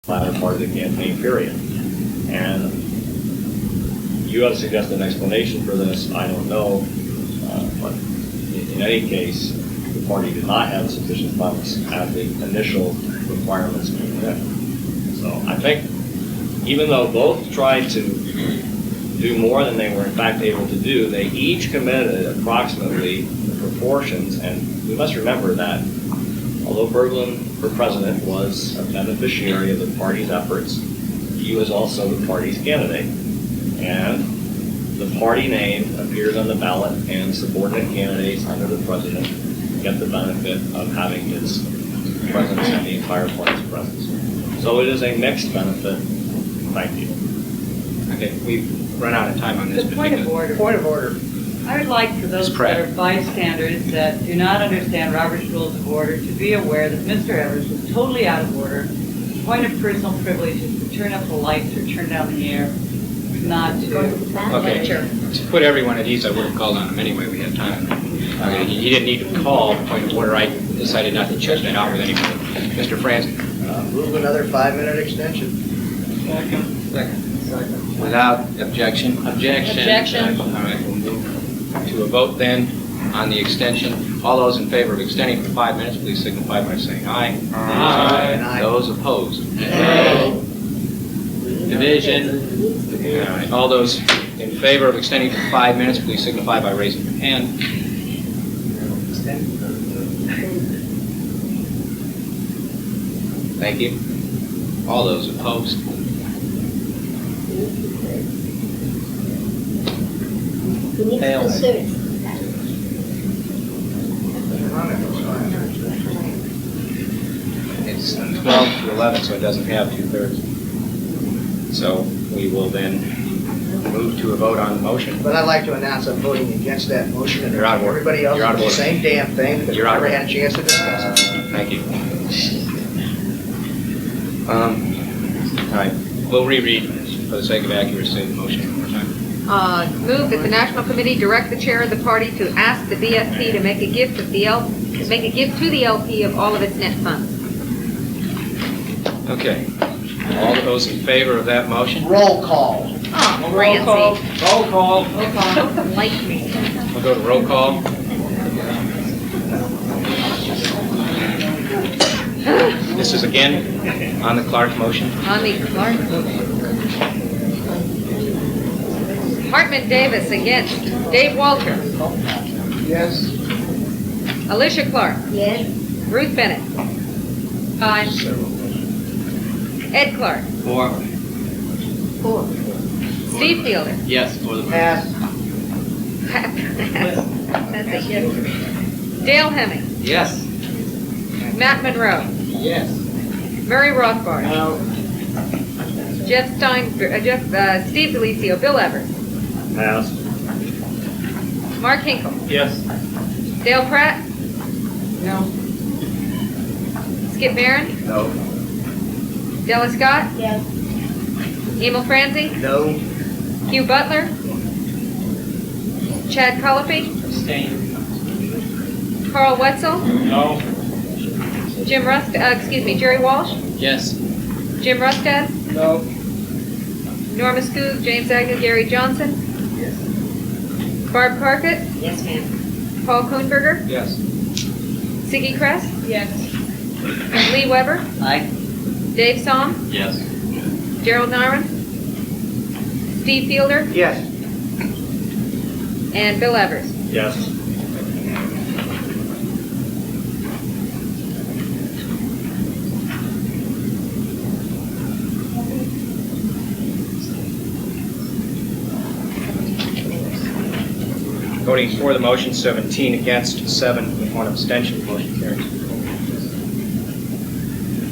latter part of the campaign period. And you have suggested an explanation for this. I don't know, but in any case, the party did not have sufficient funds at the initial requirements being met. So I think even though both tried to do more than they were in fact able to do, they each committed approximately the proportions. And we must remember that although Berglund for president was a beneficiary of the party's efforts, he was also the party's candidate. And the party name appears on the ballot, and subordinate candidates under the president get the benefit of having his presence and the entire party's presence. So it is a mixed benefit. Thank you. Okay, we've run out of time on this. The point of order. Point of order. I would like for those that are bystanders that do not understand Robert's Rules of Order to be aware that Mr. Evers was totally out of order. The point of personal privilege is to turn up the lights or turn down the air, not to... Okay, to put everyone at ease, I would have called on him anyway. We had time. He didn't need to call the point of order. I decided not to check that out with anybody. Mr. Francis. Move another 5-minute extension. Second. Without objection. Objection. All right, we'll move to a vote then on the extension. All those in favor of extending for 5 minutes, please signify by saying aye. Aye. Those opposed? Aye. Division. All right. All those in favor of extending for 5 minutes, please signify by raising your hand. Thank you. All those opposed? Fails. It's 12 to 11, so it doesn't have 2/3. So we will then move to a vote on the motion. But I'd like to announce I'm voting against that motion, and You're out of order. everybody else You're out of does the order. same damn thing because we You're out of never order. had a chance to discuss it. Thank you. All right, we'll reread for the sake of accuracy the motion one more time. Move that the National Committee direct the chair of the party to ask the BSP to make a gift to the LP of all of its net funds. Okay. All those in favor of that motion? Roll call. Oh, Francie. Roll call. Don't like me. We'll go to roll call. This is again on the Clark motion. On the Clark motion. Hartman Davis against. Dave Walter. Yes. Alicia Clark. Yes. Ruth Bennett. Aye. Ed Clark. 4. Steve Fielder. Yes, for the Pass. That's a yes. Dale Hemming. Yes. Matt Monroe. Yes. Murray Rothbard. No. Steve Delicio. Bill Evers. Pass. Mark Hinkle. Yes. Dale Pratt. No. Skip Barron. No. Della Scott. Yes. Emil Franzi. No. Hugh Butler. Chad Colopy. Abstain. Carl Wetzel. No. Jerry Walsh. Yes. Jim Rustad. No. Norma Skoog, James Agnew, Gary Johnson. Yes. Barb Carkett. Yes, ma'am. Paul Kuhnberger. Yes. Siggy Kress. Yes. Lee Weber. Aye. Dave Somm. Yes. Gerald Nyron. Steve Fielder. Yes. And Bill Evers. Yes. Voting for the motion, 17 against, 7 with 1 abstention. Motion carries.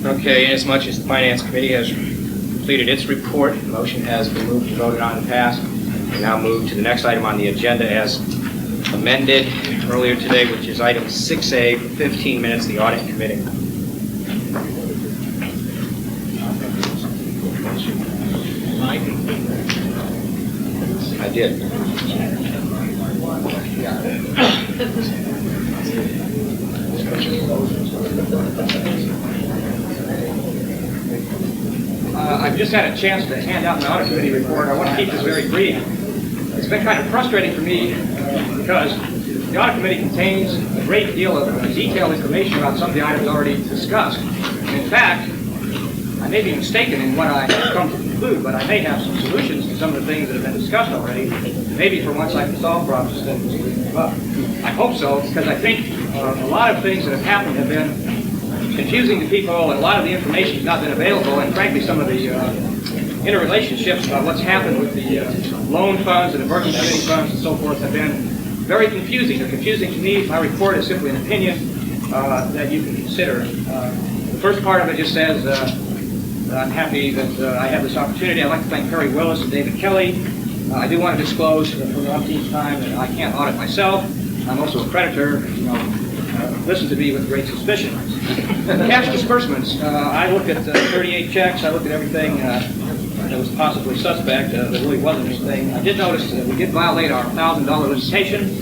Okay, inasmuch as the Finance Committee has completed its report, the motion has been moved and voted on and passed. We now move to the next item on the agenda as amended earlier today, which is item 6A for 15 minutes, the Audit Committee. I did. I've just had a chance to hand out my audit committee report. I want to keep this very brief. It's been kind of frustrating for me because the audit committee contains a great deal of detailed information about some of the items already discussed. And in fact, I may be mistaken in what I have come to conclude, but I may have some solutions to some of the things that have been discussed already. Maybe for once I can solve problems instead of just leaving them up. I hope so, because I think a lot of things that have happened have been confusing to people, and a lot of the information has not been available, and frankly some of the interrelationships about what's happened with the loan funds and emergency committee funds and so forth have been very confusing. They're confusing to me. My report is simply an opinion that you can consider. The first part of it just says, I'm happy that I have this opportunity. I'd like to thank Perry Willis and David Kelly. I do want to disclose for the umpteenth time that I can't audit myself. I'm also a creditor. Listen to me with great suspicion. Cash disbursements. I looked at 38 checks. I looked at everything that was possibly suspect. There really wasn't anything. I did notice that we did violate our $1,000 limitation.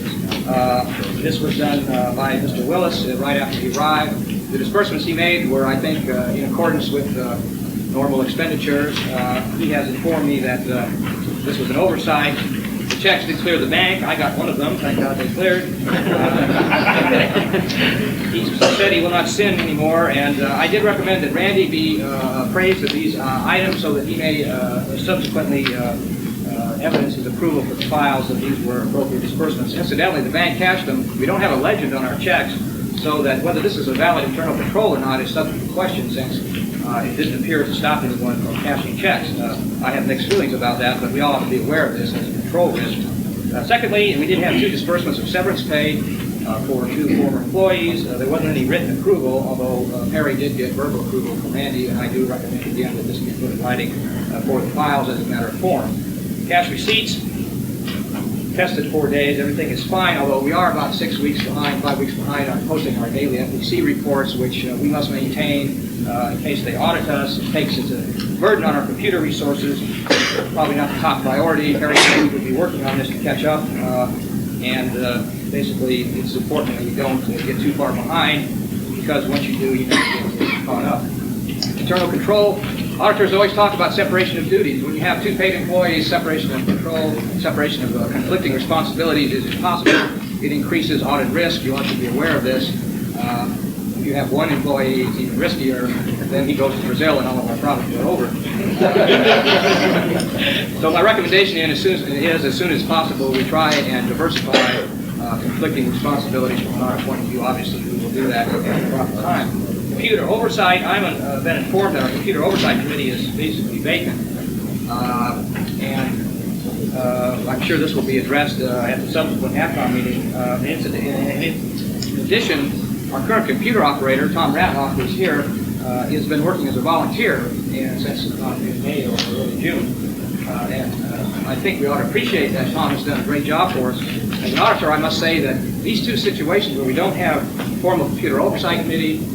This was done by Mr. Willis right after he arrived. The disbursements he made were, I think, in accordance with normal expenditures. He has informed me that this was an oversight. The checks did clear the bank. I got one of them. Thank God they cleared. He said he will not sin anymore, and I did recommend that Randy be appraised of these items so that he may subsequently evidence his approval for the files that these were appropriate disbursements. Incidentally, the bank cashed them. We don't have a legend on our checks, so that whether this is a valid internal control or not is subject to question, since it didn't appear to stop anyone from cashing checks. I have mixed feelings about that, but we all have to be aware of this as a control risk. Secondly, we did have 2 disbursements of severance pay for 2 former employees. There wasn't any written approval, although Perry did get verbal approval from Randy, and I do recommend again that this be put in writing for the files as a matter of form. Cash receipts, tested 4 days, everything is fine, although we are about 6 weeks behind, 5 weeks behind on posting our daily FEC reports, which we must maintain in case they audit us. It's a burden on our computer resources, probably not the top priority. Perry would be working on this to catch up, and basically it's important that we don't get too far behind, because once you do, you never get caught up. Internal control. Auditors always talk about separation of duties. When you have 2 paid employees, separation of control, separation of conflicting responsibilities is impossible. It increases audit risk. You ought to be aware of this. If you have 1 employee, it's even riskier. Then he goes to Brazil and all of our problems are over. So my recommendation is, as soon as possible, we try and diversify conflicting responsibilities from an audit point of view. Obviously, we will do that at the proper time. Computer oversight. I've been informed that our computer oversight committee is basically vacant, and I'm sure this will be addressed at the subsequent AFCON meeting. In addition, our current computer operator, Tom Ratloff, who is here, has been working as a volunteer since May or early June, and I think we ought to appreciate that Tom has done a great job for us. As an auditor, I must say that these 2 situations where we don't have a formal computer oversight committee,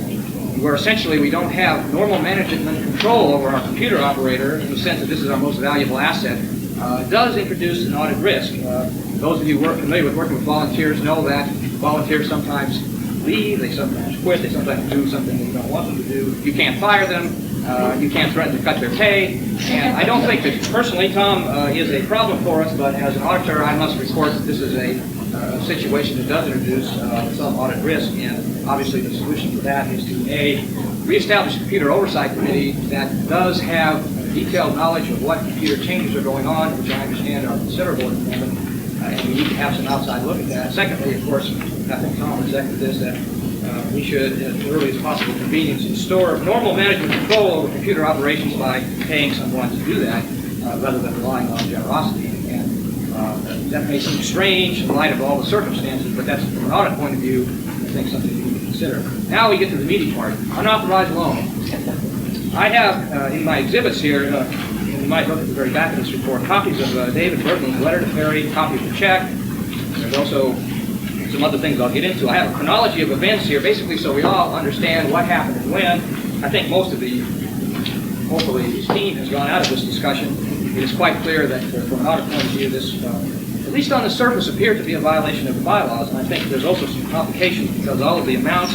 where essentially we don't have normal management and control over our computer operator, in the sense that this is our most valuable asset, does introduce an audit risk. Those of you who are familiar with working with volunteers know that volunteers sometimes leave, they sometimes quit, they sometimes do something that you don't want them to do. You can't fire them, you can't threaten to cut their pay, and I don't think that personally Tom is a problem for us, but as an auditor I must report that this is a situation that does introduce some audit risk, and obviously the solution for that is to reestablish a computer oversight committee that does have detailed knowledge of what computer changes are going on, which I understand are considerable at the moment, and we need to have some outside look at that. Secondly, of course, I think Tom has echoed this, that we should, as early as possible convenience, restore normal management control over computer operations by paying someone to do that, rather than relying on generosity. And that may seem strange in light of all the circumstances, but that's, from an audit point of view, I think something you need to consider. Now we get to the meaty part, unauthorized loan. I have in my exhibits here, and you might look at the very back of this report, copies of David Bertman's letter to Perry, copies of the check. There's also some other things I'll get into. I have a chronology of events here, basically so we all understand what happened and when. I think hopefully the steam has gone out of this discussion. It is quite clear that from an audit point of view, this, at least on the surface, appeared to be a violation of the bylaws, and I think there's also some complications because all of the amounts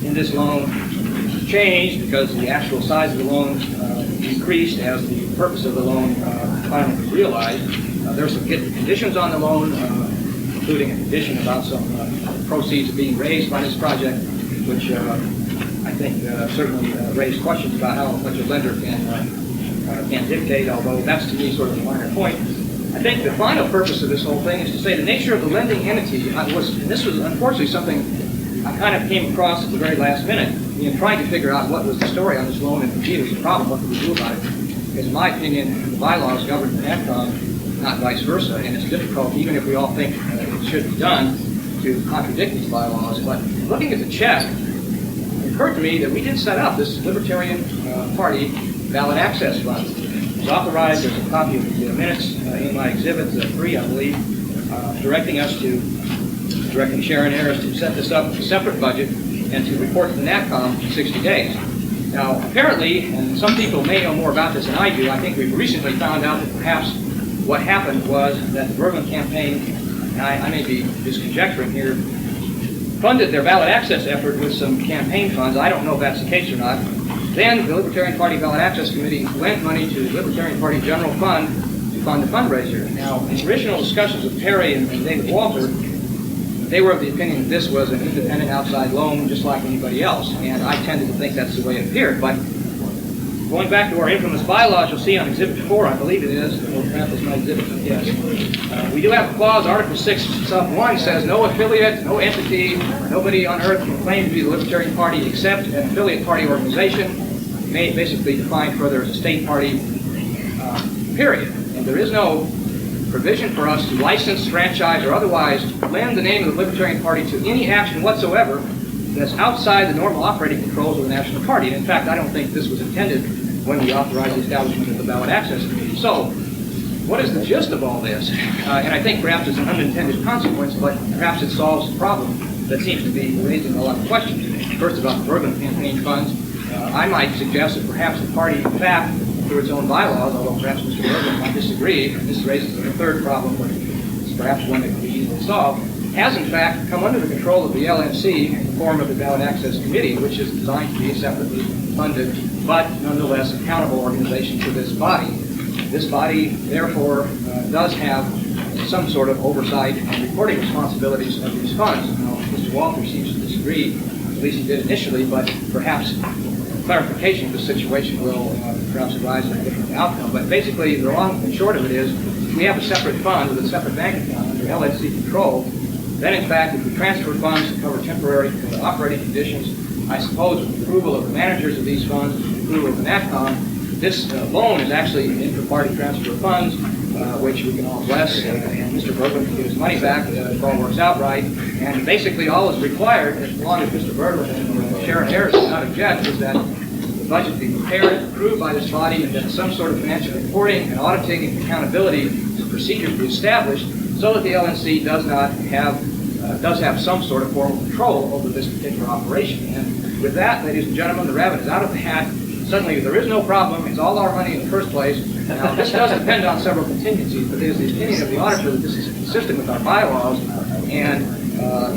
in this loan changed because the actual size of the loan decreased as the purpose of the loan finally was realized. There were some conditions on the loan, including a condition about some proceeds being raised by this project, which I think certainly raised questions about how much a lender can dictate, although that's to me sort of a minor point. I think the final purpose of this whole thing is to say the nature of the lending entity was, and this was unfortunately something I kind of came across at the very last minute, in trying to figure out what was the story on this loan, and indeed it was a problem, what could we do about it? Because in my opinion, the bylaws govern the AFCOM, not vice versa, and it's difficult, even if we all think it should be done, to contradict these bylaws. But looking at the check, it occurred to me that we did set up this Libertarian Party ballot access fund. It was authorized. There's a copy of the minutes in my exhibit 3, I believe, directing Sharon Harris to set this up with a separate budget and to report to the NATCOM in 60 days. Now, apparently, and some people may know more about this than I do, I think we've recently found out that perhaps what happened was that the Bergman campaign, and I may be just conjecturing here, funded their ballot access effort with some campaign funds. I don't know if that's the case or not. Then the Libertarian Party Ballot Access Committee lent money to the Libertarian Party General Fund to fund the fundraiser. Now, in original discussions with Perry and David Walter, they were of the opinion that this was an independent outside loan just like anybody else, and I tended to think that's the way it appeared. But going back to our infamous bylaws, you'll see on Exhibit 4, I believe it is, or perhaps it's my exhibit, yes. We do have a clause, Article 6, sub 1 says no affiliate, no entity, nobody on earth can claim to be the Libertarian Party except an affiliate party organization, made basically defined further as a state party, period. And there is no provision for us to license, franchise, or otherwise lend the name of the Libertarian Party to any action whatsoever that's outside the normal operating controls of the National Party. And in fact, I don't think this was intended when we authorized the establishment of the Ballot Access Committee. So, what is the gist of all this? And I think perhaps it's an unintended consequence, but perhaps it solves the problem that seems to be raising a lot of questions. First, about the Bergman campaign funds. I might suggest that perhaps the party, in fact, through its own bylaws, although perhaps Mr. Bergman might disagree, and this raises a third problem, which is perhaps one that can be easily solved, has in fact come under the control of the LNC in the form of the Ballot Access Committee, which is designed to be a separately funded, but nonetheless accountable organization to this body. This body, therefore, does have some sort of oversight and reporting responsibilities of these funds. Now, Mr. Walter seems to disagree, at least he did initially, but perhaps clarification of the situation will perhaps arise in a different outcome. But basically, the long and short of it is, we have a separate fund with a separate bank account under LNC control. Then, in fact, if we transfer funds to cover temporary operating conditions, I suppose with the approval of the managers of these funds, with the approval of the NATCOM, this loan is actually an intra-party transfer of funds, which we can all bless, and Mr. Bergman can get his money back if all works out right. And basically, all is required, as long as Mr. Bergman and Sharon Harris do not object, is that the budget be prepared and approved by this body, and that some sort of financial reporting and auditing and accountability procedure be established, so that the LNC does have some sort of formal control over this particular operation. And with that, ladies and gentlemen, the rabbit is out of the hat. Suddenly, there is no problem. It's all our money in the first place. Now, this does depend on several contingencies, but it is the opinion of the auditor that this is consistent with our bylaws, and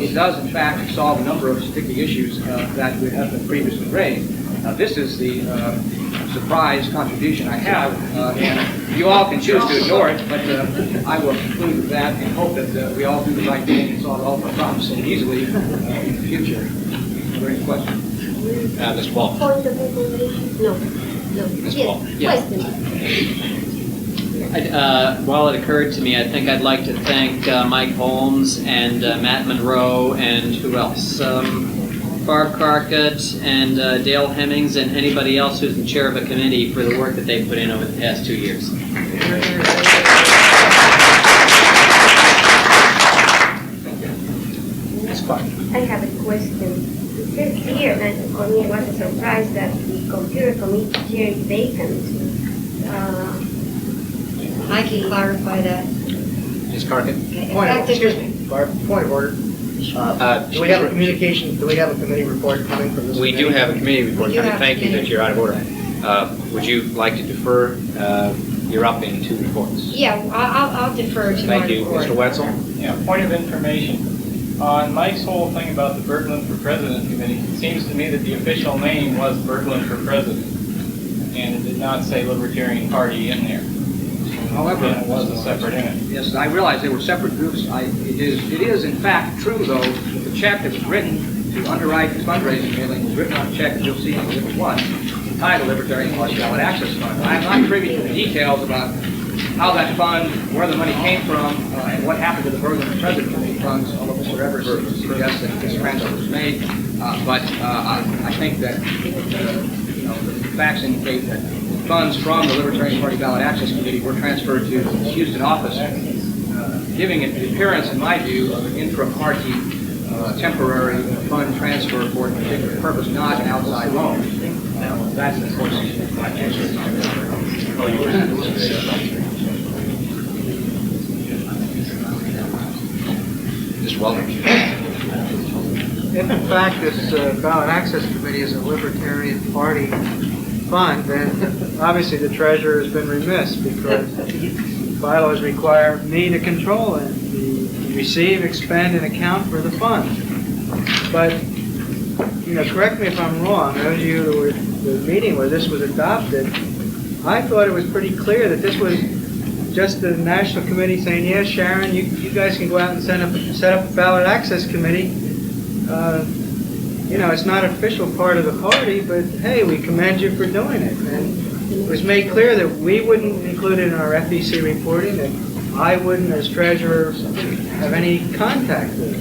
it does, in fact, solve a number of sticky issues that would have been previously raised. Now, this is the surprise contribution I have, and you all can choose to ignore it, but I will conclude with that and hope that we all do the right thing and solve all of our problems so easily in the future. Are there any questions? Mr. Paul. Point of information? No. Mr. Paul. Yes. Question. While it occurred to me, I think I'd like to thank Mike Holmes and Matt Monroe and who else? Barb Carcutt and Dale Hemmings and anybody else who's in chair of a committee for the work that they've put in over the past 2 years. I have a question. It says here, and for me it was a surprise that the computer committee chair is vacant. I can clarify that. Ms. Carcutt. Excuse me, Barb, point of order. Do we have a communication, do we have a committee report coming from this? We do have a committee report We do coming. have Thank a you that committee. you're out of order. Would you like to defer? You're up in 2 reports. Yeah, I'll defer to my Thank you. report. Mr. Wetzel? Yeah, point of information. On Mike's whole thing about the Berglund for President Committee, it seems to me that the official name was Berglund for President. and it did not say Libertarian Party in there. However, It was a separate entity. yes, I realize they were separate groups. It is in fact true, though, that the check that was written to underwrite the fundraising mailing was written on a check, as you'll see in Exhibit 1, entitled Libertarian Party Ballot Access Fund. I am not privy to the details about how that fund, where the money came from, and what happened to the Berlin Treasury Committee funds, although Mr. Evers suggests that this transfer was made. But I think that the facts indicate that funds from the Libertarian Party Ballot Access Committee were transferred to the Houston office, giving it the appearance, in my view, of an intra-party temporary fund transfer for a particular purpose, not an outside loan. Now, that's, of course, my answer. Mr. Weldon. If in fact this ballot access committee is a Libertarian Party fund, then obviously the treasurer has been remiss, because bylaws require me to control it, to receive, expend, and account for the funds. But, correct me if I'm wrong, those of you who were at the meeting where this was adopted, I thought it was pretty clear that this was just the national committee saying, yes, Sharon, you guys can go out and set up a ballot access committee. It's not an official part of the party, but hey, we commend you for doing it. And it was made clear that we wouldn't include it in our FEC reporting, that I wouldn't, as treasurer, have any contact with it.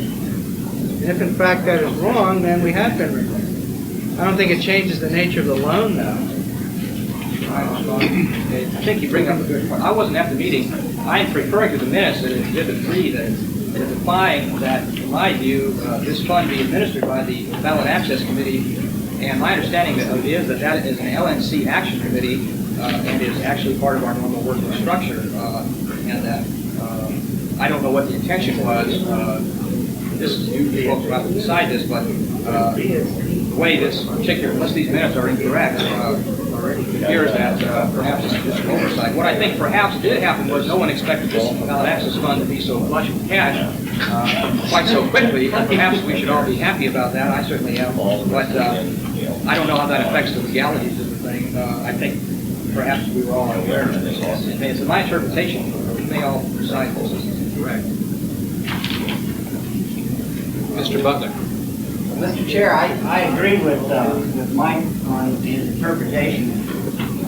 And if in fact that is wrong, then we have been removed. I don't think it changes the nature of the loan, though. I think you bring up a good point. I wasn't at the meeting. I am referring to the minutes in Exhibit 3 that is implying that, in my view, this fund be administered by the Ballot Access Committee. And my understanding of it is that that is an LNC action committee and is actually part of our normal working structure. And that I don't know what the intention was. This is you folks about to decide this, but the way this particular, unless these minutes are incorrect, it appears that perhaps it's just an oversight. What I think perhaps did happen was no one expected this ballot access fund to be so flush with cash quite so quickly. Perhaps we should all be happy about that. I certainly am. But I don't know how that affects the legalities of the thing. I think perhaps we were all aware of this. It's my interpretation. We may all decide this is correct. Mr. Butler. Mr. Chair, I agree with Mike on his interpretation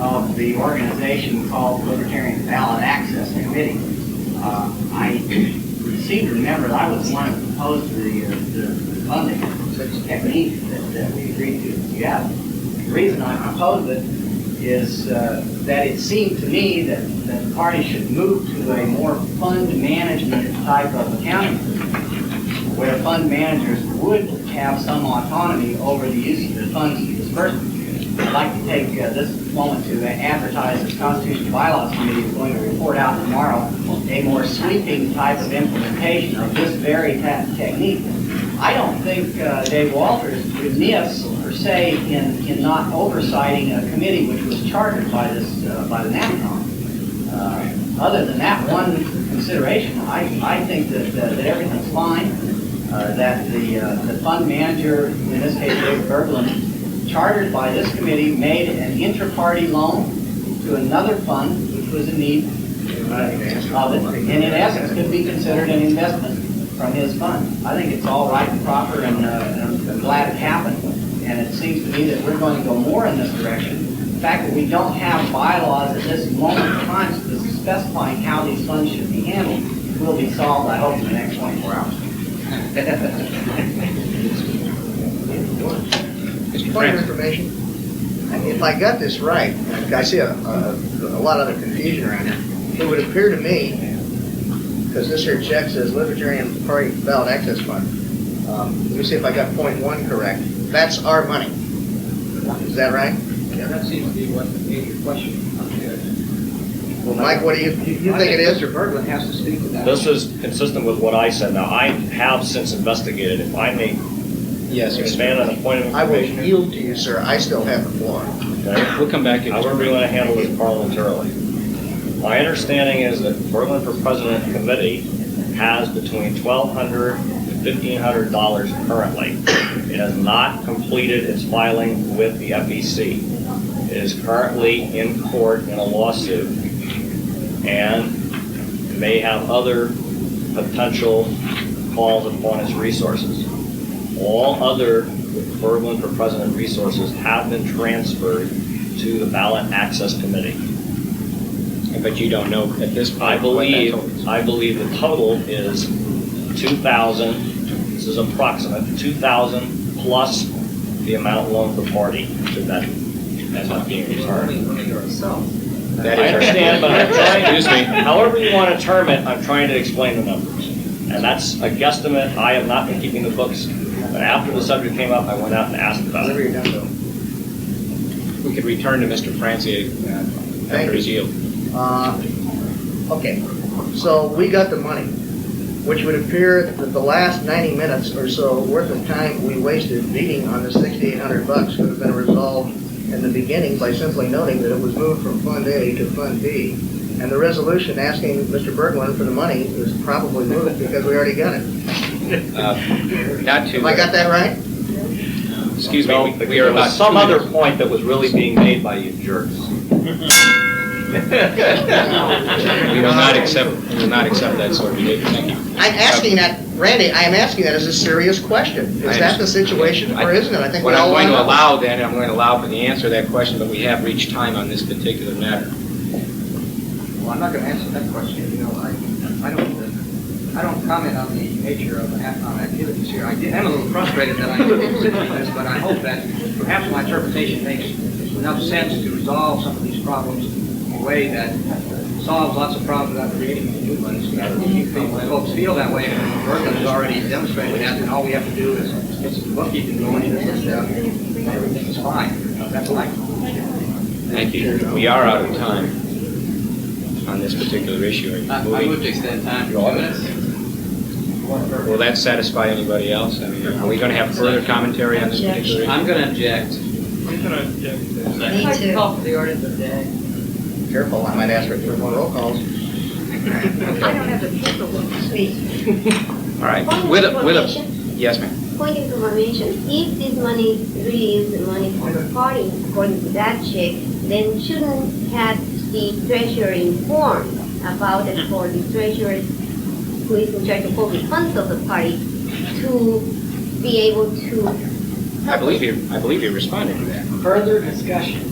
of the organization called Libertarian Ballot Access Committee. I seem to remember that I was the one who proposed the funding technique that we agreed to. Yeah. The reason I proposed it is that it seemed to me that the party should move to a more fund management type of accounting system, where fund managers would have some autonomy over the use of the funds disbursement. I'd like to take this moment to advertise this Constitutional Bylaws Committee is going to report out tomorrow a more sweeping type of implementation of this very technique. I don't think Dave Walters is remiss per se in not oversighting a committee which was chartered by this by the NAPCOM. Other than that one consideration, I think that everything's fine. That the fund manager, in this case Dave Berglund, chartered by this committee, made an inter-party loan to another fund which was in need of it, and in essence could be considered an investment from his fund. I think it's all right and proper, and I'm glad it happened. And it seems to me that we're going to go more in this direction. The fact that we don't have bylaws at this moment in time specifying how these funds should be handled will be solved, I hope, in the next 24 hours. Point of information. If I got this right, I see a lot of other confusion around here. It would appear to me, because this here check says Libertarian Party Ballot Access Fund. Let me see if I got point 1 correct. That's our money. Is that right? Yeah, that seems to be what the major question is. Well, Mike, what do you think it is? Mr. Berglund has to speak to that. This is consistent with what I said. Now, I have since investigated. If I may expand on the point of I will information. yield to you, sir. I still have the floor. Okay? We'll come back to However we want to handle this parliamentarily. My understanding is that Berglund for President Committee has between $1,200 and $1,500 currently. It has not completed its filing with the FEC. is currently in court in a lawsuit and may have other potential calls upon its resources. All other Berglund for President resources have been transferred to the Ballot Access Committee. But you don't know at this point. I believe the total is 2,000, this is approximate, 2,000 plus the amount loaned the party should that end up being returned. That I understand, but I'm trying, Excuse me. however you want to term it, I'm trying to explain the numbers. And that's a guesstimate. I have not been keeping the books, but after the subject came up, I went out and asked about Whatever it. you're done, Bill. We could return to Mr. Francie after his yield. Okay, so we got the money, which would appear that the last 90 minutes or so worth of time we wasted beating on the $6,800 could have been resolved in the beginning by simply noting that it was moved from Fund A to Fund B. And the resolution asking Mr. Berglund for the money was probably moved because we already got it. Not to. Have I got that right? Excuse me, No, we there are was about some 2 other minutes. point that was really being made by you jerks. We will not accept that sort of behavior. Thank you. I'm asking that, Randy, I am asking that as a serious question. Is that the situation or isn't it? I think we What I'm all going to want to know. allow then, I'm going to allow for the answer to that question, but we have reached time on this particular matter. Well, I'm not going to answer that question. You know, I don't comment on the nature of the half-hour activities here. I am a little frustrated that I am considering this, but I hope that perhaps my interpretation makes enough sense to resolve some of these problems in a way that solves lots of problems without creating new ones. If folks feel that way, and Berglund has already demonstrated that, and all we have to do is get some bookkeeping going in the system, everything is fine. That's like. Thank you. We are out of time on this particular issue. I move to extend time for 2 minutes. Will that satisfy anybody else? I mean, are we going to have further commentary on this particular issue? I'm going to object. I'd like to call for the orders of the day. Careful, I might ask for 3 more roll calls. I don't have the paperwork. All right. Point of information. Yes, ma'am. Point of information, if this money really is the money for the party, according to that check, then shouldn't have the treasurer informed about it for the treasurer who is in charge of public funds of the party to be able to. I believe you responded to that. Further discussion.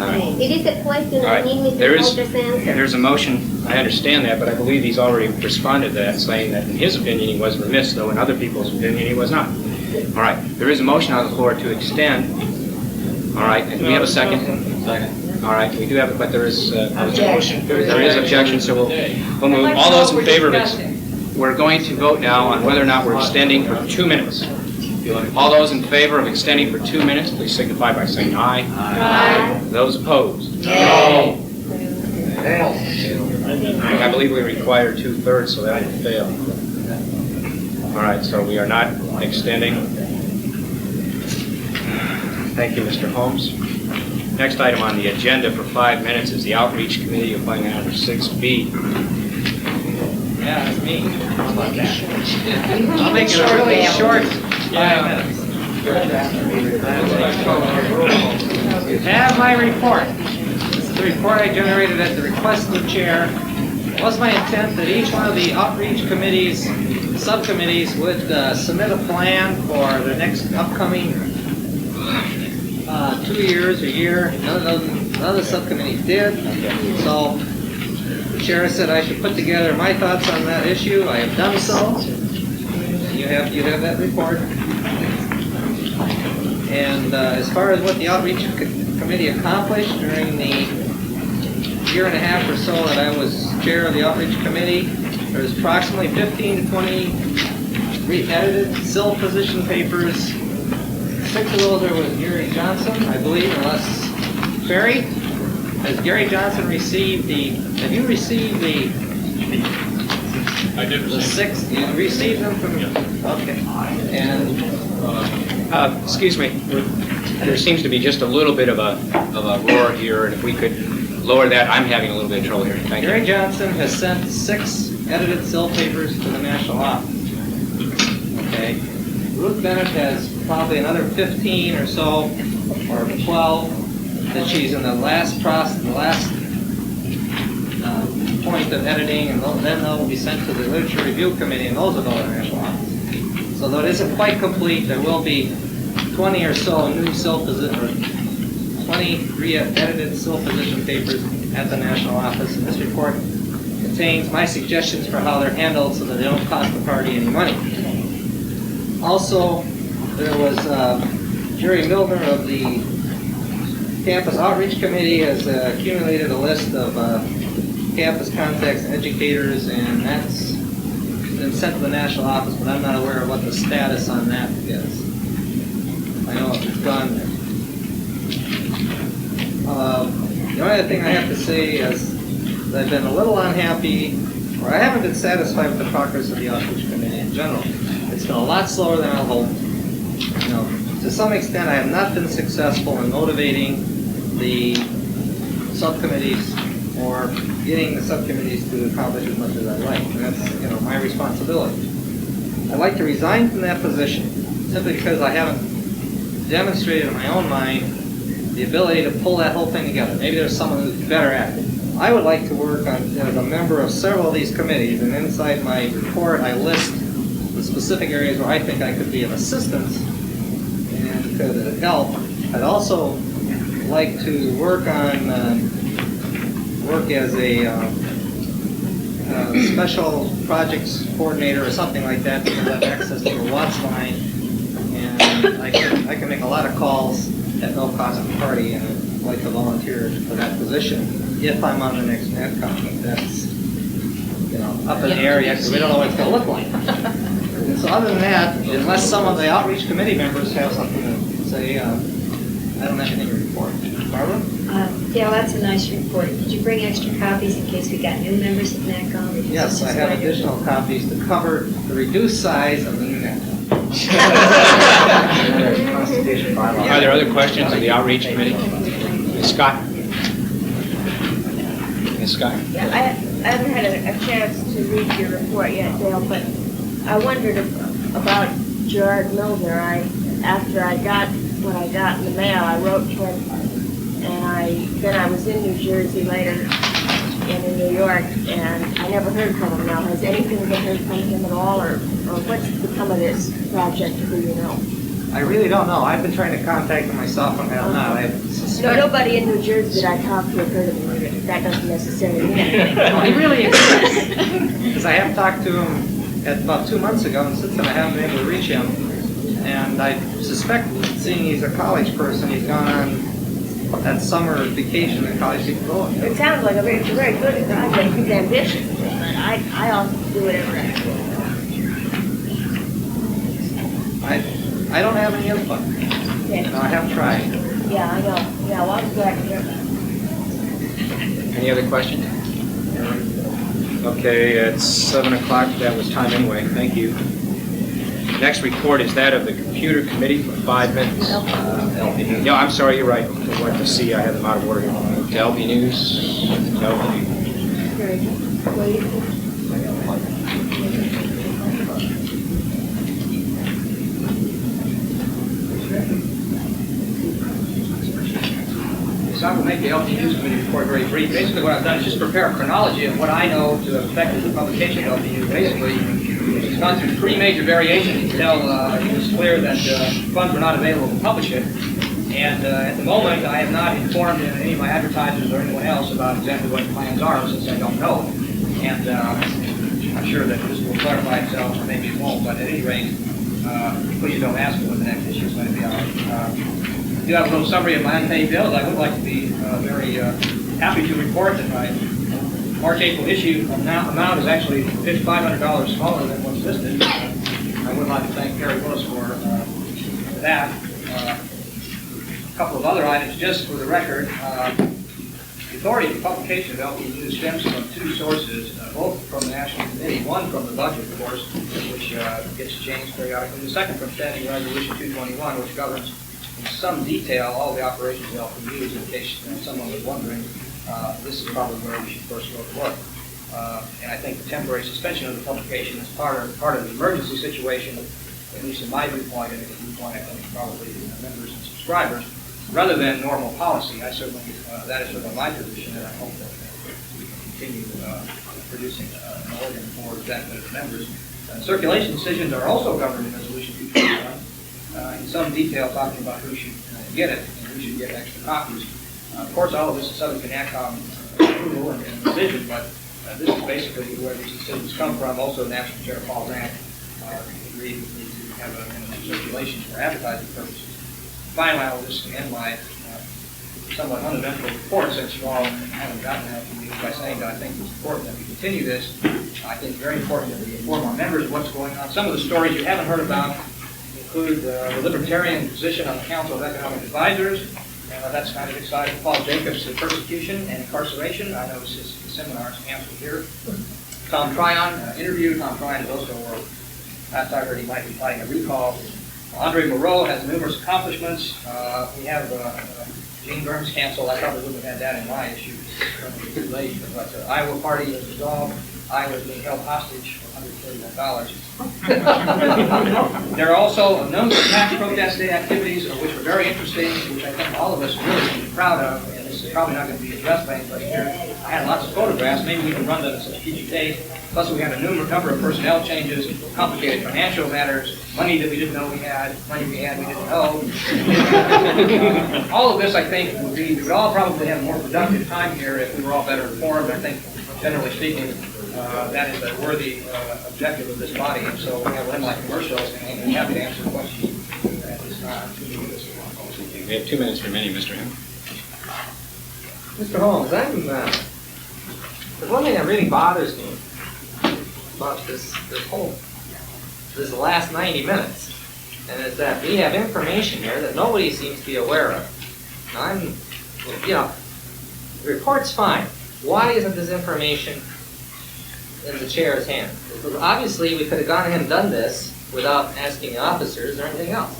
It is a question All I right. need Mr. There is- Walter's answer. There's a motion, I understand that, but I believe he's already responded to that, saying that in his opinion he was remiss, though in other people's opinion he was not. All right, there is a motion on the floor to extend. All right, and do we have a second? Second. All right, we do have it, but there is motion. There is objection, so we'll move. All those in favor of it, we're going to vote now on whether or not we're extending for 2 minutes. All those in favor of extending for 2 minutes, please signify by saying aye. Aye. Those opposed? Nay. I believe we require 2/3, so that would fail. All right, so we are not extending. Thank you, Mr. Holmes. Next item on the agenda for 5 minutes is the Outreach Committee applying under 6B. Yeah, that's me. How about that? I'll make it a really short 5 minutes. You have my report. This is the report I generated at the request of the chair. It was my intent that each one of the outreach committees, subcommittees would submit a plan for the next upcoming 2 years, a year. None of the subcommittees did. So the chair said I should put together my thoughts on that issue. I have done so. You have that report. And as far as what the outreach committee accomplished during the year and a half or so that I was chair of the outreach committee, there was approximately 15 to 20 re-edited SIL position papers. 6 of those are with Gary Johnson, I believe, unless Barry, has Gary Johnson received have you received I did the 6? You received them from, okay. And Excuse me, there seems to be just a little bit of a roar here, and if we could lower that, I'm having a little bit of trouble here. Thank Gary you. Johnson has sent 6 edited SIL papers to the national office. Okay. Ruth Bennett has probably another 15 or so, or 12. that she's in the last point of editing, and then they'll be sent to the Literature Review Committee, and those will go to the national office. So though it isn't quite complete, there will be 20 or so new position, or 20 re-edited position papers at the national office. And this report contains my suggestions for how they're handled so that they don't cost the party any money. Also, there was Jerry Milner of the Campus Outreach Committee has accumulated a list of campus contacts and educators, and that's been sent to the national office, but I'm not aware of what the status on that is. I know it's gone there. The only other thing I have to say is that I've been a little unhappy, or I haven't been satisfied with the progress of the Outreach Committee in general. It's been a lot slower than I hoped. You know, to some extent, I have not been successful in motivating the subcommittees or getting the subcommittees to accomplish as much as I'd like. And that's, you know, my responsibility. I'd like to resign from that position simply because I haven't demonstrated in my own mind the ability to pull that whole thing together. Maybe there's someone who's better at it. I would like to work on, as a member of several of these committees, and inside my report I list the specific areas where I think I could be of assistance and could help. I'd also like to work on work as a special projects coordinator or something like that, because I have access to a Watts line, and I can make a lot of calls at no cost to the party, and I'd like to volunteer for that position if I'm on the next NetCom. That's, you know, up in the air yet, because we don't know what it's going to look like. And so other than that, unless some of the outreach committee members have something to say, I don't have anything to report. Barbara? Yeah, that's a nice report. Did you bring extra copies in case we got new members of NACOM? Yes, I have additional copies to cover the reduced size of the new NetCom. Are there other questions of the Outreach Committee? Ms. Scott? Ms. Scott? Yeah, I haven't had a chance to read your report yet, Dale, but I wondered about Gerard Milner. After I got what I got in the mail, I wrote to him, and then I was in New Jersey later and in New York, and I never heard from him now. Has anything been heard from him at all, or what's become of this project, do you know? I really don't know. I've been trying to contact him myself, and I have not. I suspect... No, nobody in New Jersey that I talked to have heard of him. That doesn't necessarily mean anything. Well, he really exists. Because I have talked to him about 2 months ago, and since then I haven't been able to reach him. And I suspect, seeing he's a college person, he's gone on that summer vacation that college people go on. It sounds like a very good project. He's ambitious, but I also do whatever I can. I don't have any input. Yeah. No, I have tried. Yeah, I know. Yeah, well, I'm glad to hear that. Any other questions? Okay, it's 7 o'clock. That was time anyway. Thank you. Next report is that of the Computer Committee for 5 minutes. LP. No, I'm sorry, you're right. I wanted to see, I have them out of order here. To LP News. LP. So I will make the LP News Committee report very brief. Basically what I've done is just prepare a chronology of what I know to affect the publication of LP News. Basically, it's gone through 3 major variations until it was clear that funds were not available to publish it. And at the moment, I have not informed any of my advertisers or anyone else about exactly what the plans are, since I don't know. And I'm sure that this will clarify itself, or maybe it won't, but at any rate, please don't ask me what the next issue is going to be on. I do have a little summary of my unpaid bills. I would like to be very happy to report that my March-April issue amount is actually $500 smaller than what's listed. I would like to thank Perry Willis for that. A couple of other items, just for the record. The authority of publication of LP News stems from 2 sources, both from the National Committee. One from the budget, of course, which gets changed periodically. The second from Standing Resolution 221, which governs in some detail all the operations of LP News. In case someone was wondering, this is probably where we should first go to work. And I think the temporary suspension of the publication is part of the emergency situation, at least in my viewpoint, and the viewpoint I think probably members and subscribers, rather than normal policy. I certainly, that is certainly my position, and I hope that we can continue producing an organ for the benefit of members. Circulation decisions are also governed in Resolution 221, in some detail talking about who should get it and who should get extra copies. Of course, all of this is subject to NACOM approval and decision, but this is basically where these decisions come from. Also, National Chair Paul Grant agreed with me to have a circulation for advertising purposes. Finally, I will just end my somewhat uneventful report, since you all haven't gotten that from me, by saying that I think it's important that we continue this. I think it's very important that we inform our members of what's going on. Some of the stories you haven't heard about include the Libertarian position on the Council of Economic Advisors. That's kind of exciting. Paul Jacobs' persecution and incarceration. I know his seminars canceled here. Tom Tryon interview. Tom Tryon is also, last I heard, he might be fighting a recall. Andre Moreau has numerous accomplishments. We have Gene Burns canceled. I probably wouldn't have had that in my issue. It's currently too late. But the Iowa Party is dissolved. Iowa is being held hostage for $131. There are also a number of tax protest day activities, which were very interesting, which I think all of us really should be proud of. And this is probably not going to be addressed by anybody here. I had lots of photographs. Maybe we can run them at some future date. Plus, we had a number of personnel changes, complicated financial matters, money that we didn't know we had, money we had we didn't know. All of this, I think, we would all probably have a more productive time here if we were all better informed. I think, generally speaking, that is a worthy objective of this body. And so we have one like commercials, and I'm happy to answer questions at this time. We have 2 minutes remaining, Mr. Hammond. Mr. Holmes, there's one thing that really bothers me about this last 90 minutes, and it's that we have information here that nobody seems to be aware of. Now, the report's fine. Why isn't this information in the chair's hand? Because obviously we could have gone ahead and done this without asking the officers or anything else.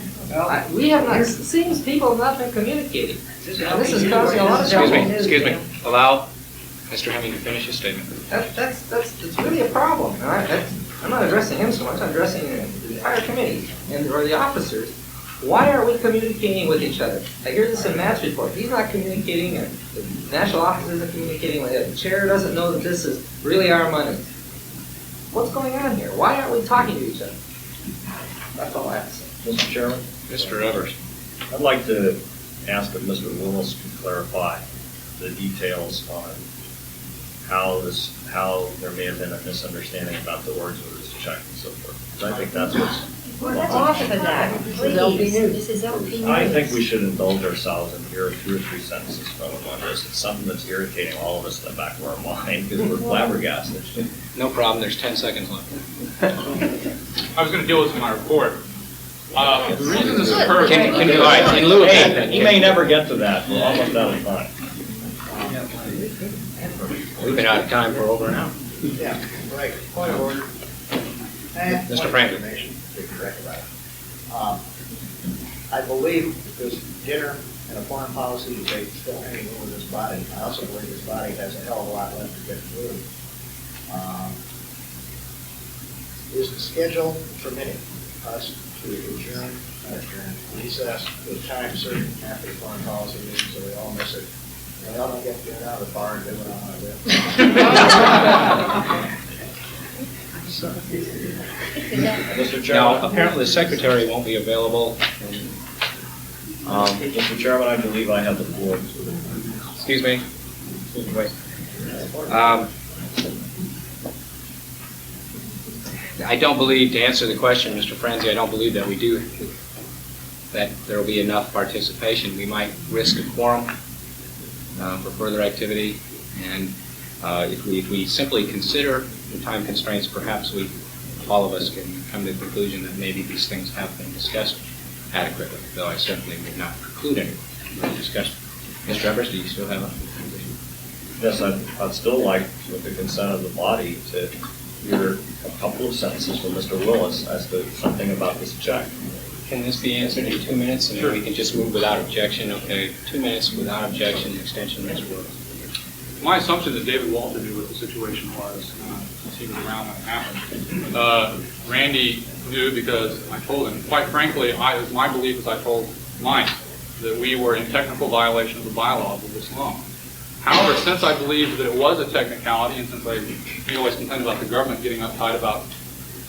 We have not, it seems people have not been communicating. And this is causing a lot of trouble. Excuse me. Allow Mr. Hemming to finish his statement. That's really a problem. I'm not addressing him so much. I'm addressing the entire committee or the officers. Why aren't we communicating with each other? I hear this in Matt's report. He's not communicating, and the national office isn't communicating with it. The chair doesn't know that this is really our money. What's going on here? Why aren't we talking to each other? That's all I have to say. Mr. Chairman? Mr. Evers. I'd like to ask if Mr. Willis can clarify the details on how there may have been a misunderstanding about the words of this check and so forth. Because I think that's what's... Off of that, please. This is LP News. I think we should indulge ourselves and hear 2 or 3 sentences from him on this. It's something that's irritating all of us in the back of our mind because we're flabbergasted. No problem. There's 10 seconds left. I was going to deal with this in my report. The reason this occurred... In lieu of that, He may never get to that. We're almost out of time. We've been out of time for over an hour. Yeah, right. Point of order. Mr. Franklin. I believe this dinner and a foreign policy debate is still hanging over this body. I also believe this body has a hell of a lot left to get through. Is the schedule permitting us to adjourn, recess, with time certain after the foreign policy meeting so we all miss it? And we all don't get to get out of the bar and do what I want to do. Mr. Chairman? Now, apparently the secretary won't be available. Mr. Chairman, I believe I have the floor. Excuse me. Wait. I don't believe, to answer the question, Mr. Franzi, I don't believe that we do, that there will be enough participation. We might risk a quorum for further activity, and if we simply consider the time constraints, perhaps all of us can come to the conclusion that maybe these things have been discussed adequately, though I certainly would not preclude any discussion. Mr. Evers, do you still have a position? Yes, I'd still like, with the consent of the body, to hear a couple of sentences from Mr. Willis as to something about this check. Can this be answered in 2 minutes, and then we can just move without objection? Okay, 2 minutes without objection, extension, Mr. Willis. My assumption that David Walter knew what the situation was, since he was around when it happened. Randy knew because I told him. Quite frankly, it was my belief as I told mine. that we were in technical violation of the bylaws of this loan. However, since I believed that it was a technicality, and since we always complain about the government getting uptight about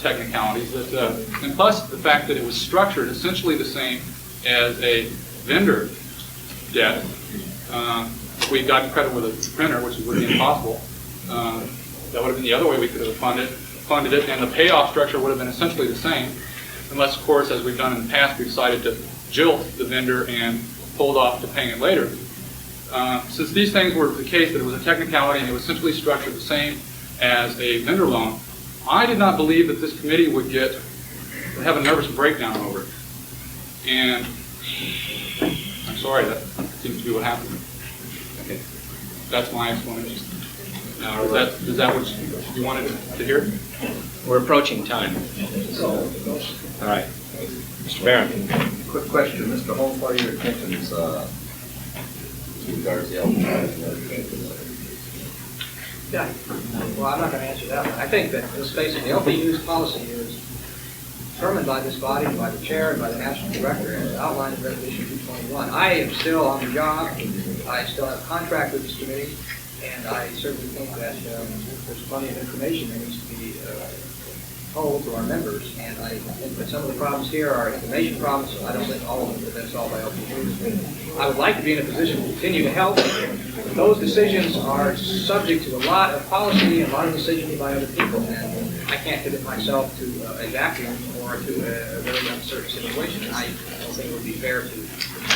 technicalities, and plus the fact that it was structured essentially the same as a vendor debt, if we had gotten credit with a printer, which would be impossible, that would have been the other way we could have funded it, and the payoff structure would have been essentially the same, unless, of course, as we've done in the past, we decided to jilt the vendor and hold off to paying it later. Since these things were the case, that it was a technicality and it was essentially structured the same as a vendor loan, I did not believe that this committee would have a nervous breakdown over it. And I'm sorry, that seems to be what happened. Okay. That's my explanation. Now, is that what you wanted to hear? We're approaching time. All right. Mr. Barron. Quick question, Mr. Holmes, what are your intentions with regards to Yeah, well, I'm not going to answer that one. I think that, let's face it, the LPU's policy is determined by this body, by the chair, and by the national director, as outlined in Resolution 221. I am still on the job. I still have a contract with this committee, and I certainly think that there's plenty of information that needs to be told to our members, and I think that some of the problems here are information problems, so I don't think all of them have been solved by LPU. I would like to be in a position to continue to help. Those decisions are subject to a lot of policy and a lot of decisions by other people, and I can't commit myself to a vacuum or to a very uncertain situation. I don't think it would be fair to.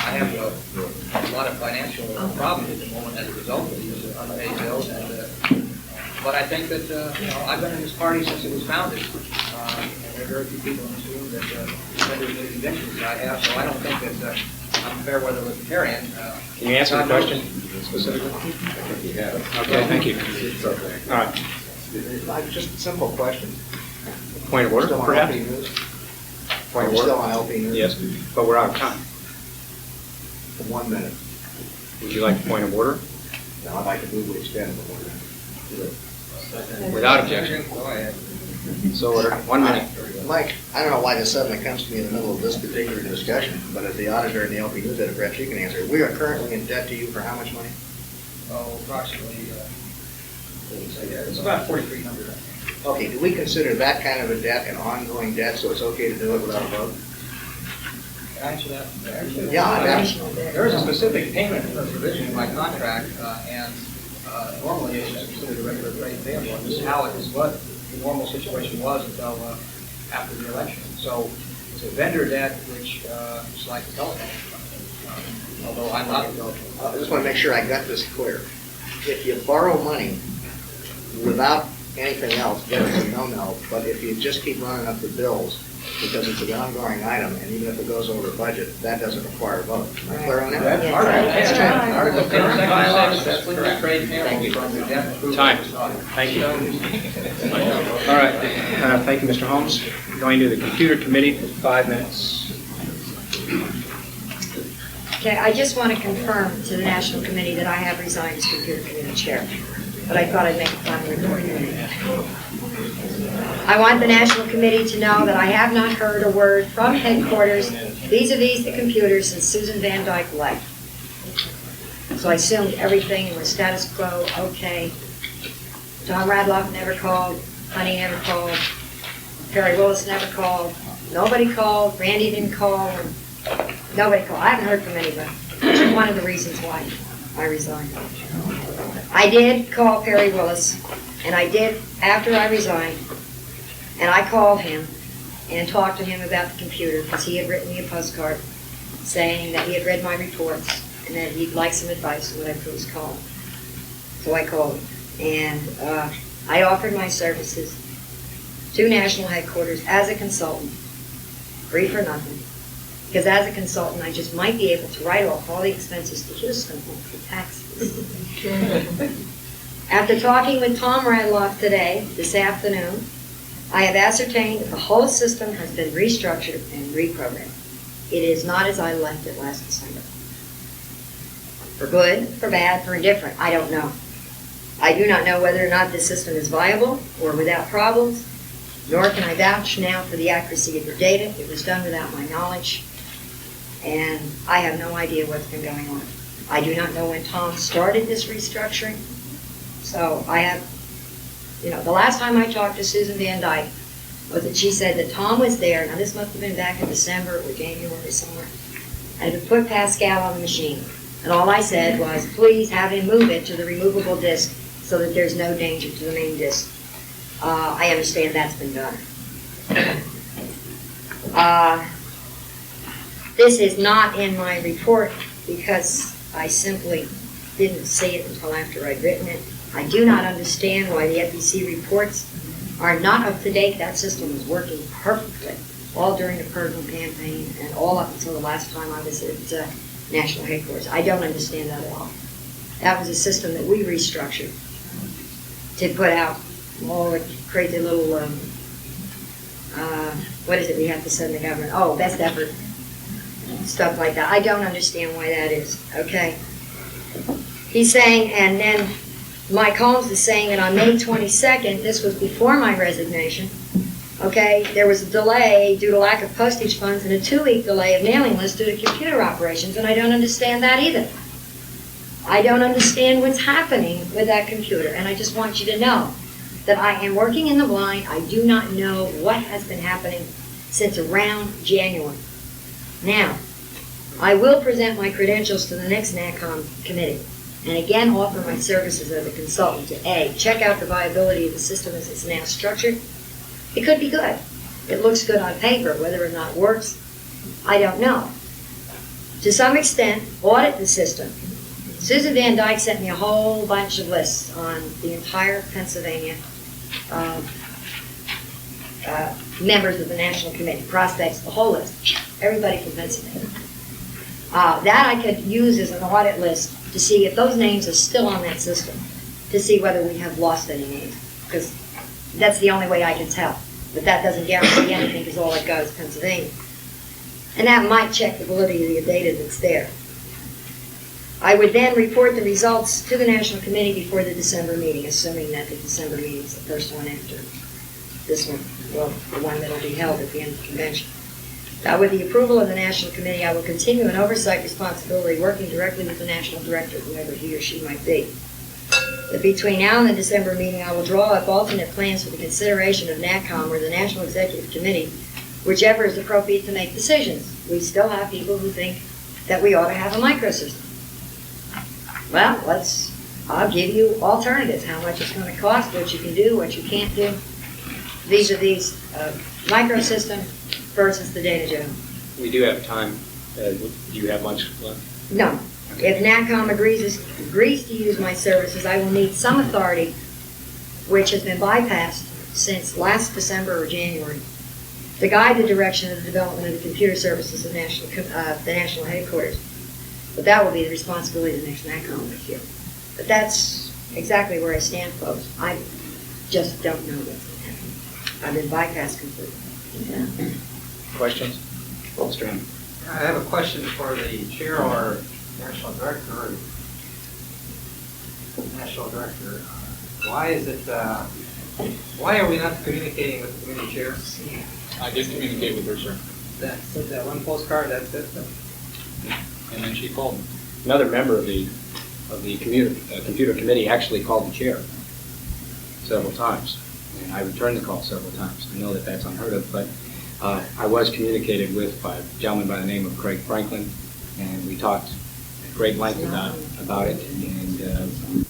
I have a lot of financial problems at the moment as a result of these unpaid bills, and but I think that I've been in this party since it was founded, and there are very few people in this room that have as many convictions as I have, so I don't think that I'm a fair weather libertarian. Can you answer the question specifically? Okay, thank you. All right. Just a simple question. Point of order, Still on perhaps? LP News? Point of We're order? still on LP News? Yes, but we're out of time. 1 minute. Would you like a point of order? Now, I'd like to move we extend the 1 minute. Without objection. Go ahead. So ordered. 1 minute. Mike, I don't know why this suddenly comes to me in the middle of this particular discussion, but if the auditor and the LP News editor, perhaps you can answer. We are currently in debt to you for how much money? Oh, approximately, it's about 4,300. Okay, do we consider that kind of a debt an ongoing debt, so it's okay to do it without a vote? Can I answer that? Yeah, there is a specific payment provision in my contract, and normally it's considered a regular trade payable. And this is how it is, what the normal situation was until after the election. So it's a vendor debt, which is like a telephone, although I'm not a telephone. I just want to make sure I got this clear. If you borrow money without anything else, then it's a no-no, but if you just keep running up the bills because it's an ongoing item, and even if it goes over budget, that doesn't require a vote. Am I clear on that? That's Article 10, Section 6, that's for the trade payable from the debt approval. Time. Thank you. All right. Thank you, Mr. Holmes. Going to the computer committee for 5 minutes. Okay, I just want to confirm to the National Committee that I have resigned as Computer Committee Chair, but I thought I'd make a final report. I want the National Committee to know that I have not heard a word from headquarters vis-a-vis the computer since Susan Van Dyke left. So I assumed everything was status quo, okay. Tom Radloff never called, Honey never called, Perry Willis never called, nobody called, Randy didn't call, and nobody called. I haven't heard from anybody, which is one of the reasons why I resigned. I did call Perry Willis, and I did after I resigned, and I called him and talked to him about the computer because he had written me a postcard saying that he had read my reports and that he'd like some advice or whatever it was called. So I called him, and I offered my services to national headquarters as a consultant, free for nothing. Because as a consultant, I just might be able to write off all the expenses to Houston for taxes. After talking with Tom Radloff today, this afternoon, I have ascertained that the whole system has been restructured and reprogrammed. It is not as I left it last December. For good, for bad, for indifferent, I don't know. I do not know whether or not this system is viable or without problems, nor can I vouch now for the accuracy of your data. It was done without my knowledge. And I have no idea what's been going on. I do not know when Tom started this restructuring. So I have, the last time I talked to Susan Van Dyke was that she said that Tom was there, now this must have been back in December or January somewhere, and had put Pascal on the machine. And all I said was, please have him move it to the removable disk so that there's no danger to the main disk. I understand that's been done. This is not in my report because I simply didn't see it until after I'd written it. I do not understand why the FEC reports are not up to date. That system was working perfectly all during the Purdue campaign and all up until the last time I was at national headquarters. I don't understand that at all. That was a system that we restructured to put out all the crazy little, what is it we have to send the government? Oh, best effort, stuff like that. I don't understand why that is, okay? He's saying, and then Mike Holmes is saying that on May 22nd, this was before my resignation, okay, there was a delay due to lack of postage funds and a 2-week delay of mailing lists due to computer operations, and I don't understand that either. I don't understand what's happening with that computer, and I just want you to know that I am working in the blind. I do not know what has been happening since around January. Now, I will present my credentials to the next NACOM committee, and again offer my services as a consultant to A, check out the viability of the system as it's now structured. It could be good. It looks good on paper. Whether or not it works, I don't know. To some extent, audit the system. Susan Van Dyke sent me a whole bunch of lists on the entire Pennsylvania members of the National Committee, prospects, the whole list, everybody from Pennsylvania. That I could use as an audit list to see if those names are still on that system, to see whether we have lost any names, because that's the only way I can tell. But that doesn't guarantee anything because all it goes is Pennsylvania. And that might check the validity of the data that's there. I would then report the results to the National Committee before the December meeting, assuming that the December meeting is the first one after this one, well, the one that will be held at the end of the convention. With the approval of the National Committee, I will continue an oversight responsibility working directly with the National Director, whoever he or she might be. But between now and the December meeting, I will draw up alternate plans for the consideration of NACOM or the National Executive Committee, whichever is appropriate to make decisions. We still have people who think that we ought to have a microsystem. Well, I'll give you alternatives, how much it's going to cost, what you can do, what you can't do. These are these microsystem versus the data general. We do have time. Do you have much left? No. If NACOM agrees to use my services, I will need some authority, which has been bypassed since last December or January, to guide the direction of the development of the computer services of the national headquarters. But that will be the responsibility of the next NACOM this year. But that's exactly where I stand, folks. I just don't know what's going to happen. I've been bypassed completely. Yeah. Questions? Mr. Hammond. I have a question for the chair or national director. Why is it? Why are we not communicating with the committee chair? I did communicate with her, sir. That one postcard. That's it. And then she called me. Another member of the computer committee actually called the chair several times, and I returned the call several times. I know that that's unheard of, but I was communicated with by a gentleman by the name of Craig Franklin, and we talked at great length about it, and